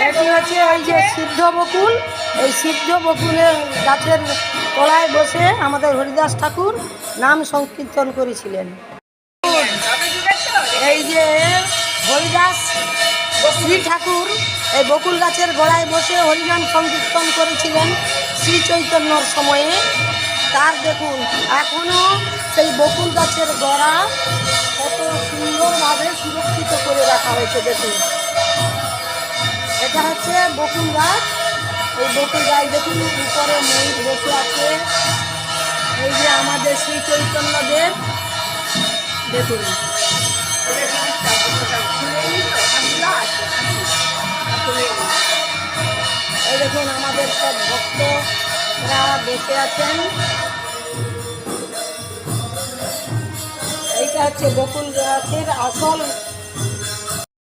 এটি হচ্ছে ওই যে সিদ্ধ বকুল, এই সিদ্ধ বকুলের গাছের তলায় বসে আমাদের হরিদাস ঠাকুর নাম সংকীর্তন করেছিলেন। এই যে হরিদাস শ্রী ঠাকুর এই বকুল গাছের গোড়ায় বসে হরিনাম সংকীর্তন করেছিলেন শ্রী চৈতন্যর সময়ে। তার দেখুন এখনও সেই বকুল গাছের গোড়া কত সুন্দরভাবে সুরক্ষিত করে রাখা হয়েছে। দেখুন এটা হচ্ছে বকুল গাছ। এই বকুল গাছ দেখুন উপরে ময়ূর বসে আছে। এই যে আমাদের শ্রী চৈতন্যদেব দেখুন, এই দেখুন আমাদের সব ভক্তরা বসে আছেন। এইটা হচ্ছে বকুল গাছের আসল